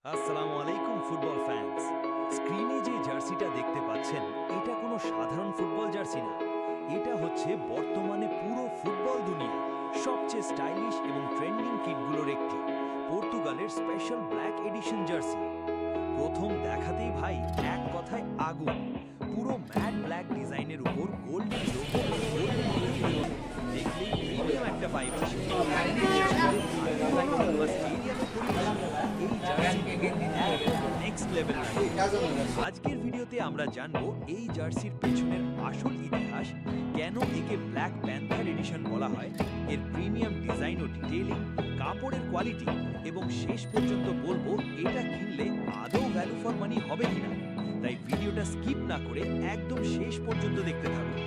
আসসালামু আলাইকুম football fans. স্ক্রিনে যে জার্সিটা দেখতে পাচ্ছেন এটা কোনো সাধারণ ফুটবল জার্সি না। এটা হচ্ছে বর্তমানে পুরো ফুটবল দুনিয়া সবচেয়ে স্টাইলিশ এবং ট্রেন্ডিং কিটগুলোর একটি পর্তুগালের স্পেশাল ব্ল্যাক এডিশন জার্সি। প্রথম দেখাতেই ভাই এক কথায় আগুন। পুরো ম্যাট ব্ল্যাক ডিজাইনের উপর গোল্ডেন লোগো, গোল্ডেন ডিটেইল দেখলেই প্রিমিয়াম একটা ভাইব আসে। Next level. আজকের ভিডিওতে আমরা জানবো এই জার্সির পেছনের আসল ইতিহাস, কেন একে ব্ল্যাক প্যান্থার এডিশন বলা হয়, এর প্রিমিয়াম ডিজাইন ও ডিটেইলিং, কাপড়ের কোয়ালিটি এবং শেষ পর্যন্ত বলবো এটা কিনলে আদৌ ভ্যালু ফর মানি হবে কিনা। তাই ভিডিওটা স্কিপ না করে একদম শেষ পর্যন্ত দেখতে থাকুন।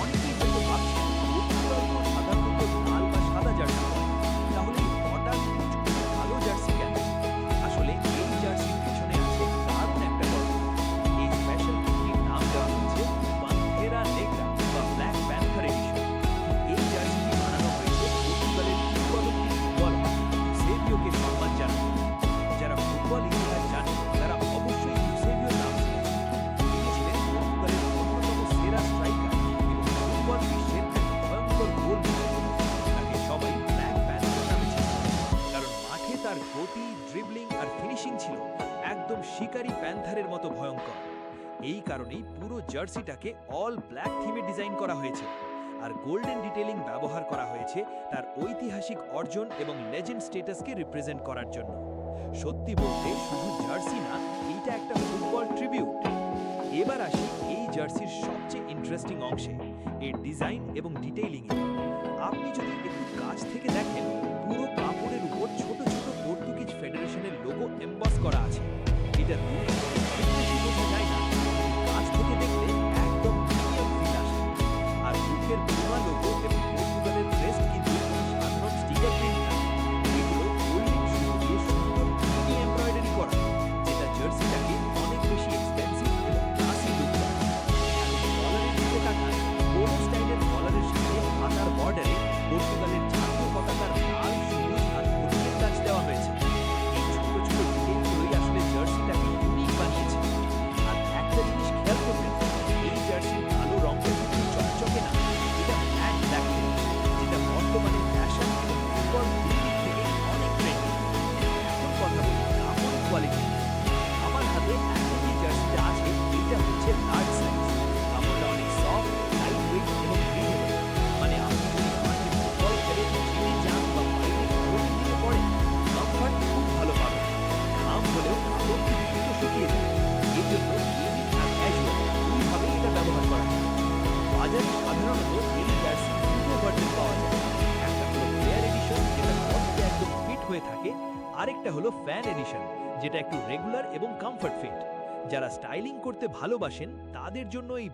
অনেকেই হয়তো ভাবছেন পর্তুগাল তো সাধারণত লাল বা সাদা জার্সি পরে, তাহলে হঠাৎ ভালো জার্সি কেন? আসলে এই জার্সির পিছনে আছে দারুণ একটা গল্প। এই স্পেশাল কিটটির নাম দেওয়া হচ্ছে পান্থেরা নেগ্রা বা ব্ল্যাক প্যান্থার এডিশন। এই জার্সিটি বানানো হয়েছে পর্তুগালের কিংবদন্তি ফুটবলার ইউসেবিওকে সম্মান জানানো। যারা ফুটবল ইতিহাস জানে তারা অবশ্যই ইউসেবিওর নাম শুনেছে। তিনি ছিলেন পর্তুগালের অন্যতম সেরা স্ট্রাইকার এবং ফুটবল বিশ্বের এক ভয়ঙ্কর গোল। তাকে সবাই ব্ল্যাক প্যান্থার নামে চিনত, কারণ মাঠে তার গতি, ড্রিবলিং আর ফিনিশিং ছিল একদম শিকারী প্যান্থারের মতো ভয়ঙ্কর। এই কারণেই পুরো জার্সিটাকে অল ব্ল্যাক থিমে ডিজাইন করা হয়েছে, আর গোল্ডেন ডিটেইলিং ব্যবহার করা হয়েছে তার ঐতিহাসিক অর্জন এবং লেজেন্ড স্ট্যাটাসকে রিপ্রেজেন্ট করার জন্য। সত্যি বলতে শুধু জার্সি না, এটা একটা ফুটবল ট্রিবিউট। এবার আসি এই জার্সির সবচেয়ে ইন্টারেস্টিং অংশে, এর ডিজাইন এবং ডিটেইলিং এ। আপনি যদি একটু কাছ থেকে দেখেন, পুরো কাপড়ের উপর ছোট ছোট পর্তুগিজ ফেডারেশনের লোগো এমবস করা আছে। এটা দূর থেকে খুব বেশি বোঝা যায় না, কাছ থেকে দেখলে একদম প্রিমিয়াম ফিল আসে। আর বুকের পুরো লোগো এবং পর্তুগালের ক্রেস্ট কিন্তু কোনো সাধারণ স্টিকার প্রিন্ট না, এগুলো গোল্ডেন সুতো দিয়ে সুন্দর মিনি এমব্রয়ডারি করা, যেটা জার্সিটাকে অনেক বেশি এক্সপেন্সিভ এবং ক্লাসি লুক দেয়। কলারের দিকে তাকান, পোলো স্টাইলের কলারের সাথে হাতার বর্ডারে পর্তুগালের জাতীয় পতাকার লাল, সবুজ আর হলুদের টাচ দেওয়া হয়েছে। এই ছোট ছোট ডিটেইলগুলোই আসলে জার্সিটাকে ইউনিক বানিয়েছে। আর একটা জিনিস খেয়াল করবেন, এই জার্সির কালো রঙটা কিন্তু চকচকে না, এটা ম্যাট ব্ল্যাক, যেটা বর্তমানে ফ্যাশন এবং ফুটবল দুই দিক থেকে অনেক ট্রেন্ডি। এখন কথা বলি কাপড়ের কোয়ালিটি। আমার হাতে এখন যে জার্সিটা আছে এটা হচ্ছে লার্জ সাইজ। কাপড়টা অনেক সফট, লাইট ওয়েট এবং ব্রিথেবল। মানে আপনি যদি মাঠে ফুটবল খেলে জিমে যান বা বাইরে গরমের দিনে পড়েন, কমফর্ট খুব ভালো পাবেন। ঘাম হলেও কাপড় খুব দ্রুত শুকিয়ে যায়। এই জন্য গেমিং আর ক্যাজুয়াল দুইভাবে এটা ব্যবহার করা যায়। বাজারে সাধারণত এই জার্সি দুটো ভার্জন পাওয়া যায়। একটা হলো প্লেয়ার এডিশন, যেটা বডিতে একদম ফিট হয়ে থাকে, আরেকটা হলো ফ্যান এডিশন, যেটা একটু রেগুলার এবং কমফর্ট ফিট। যারা স্টাইলিং করতে ভালোবাসেন তাদের জন্য এই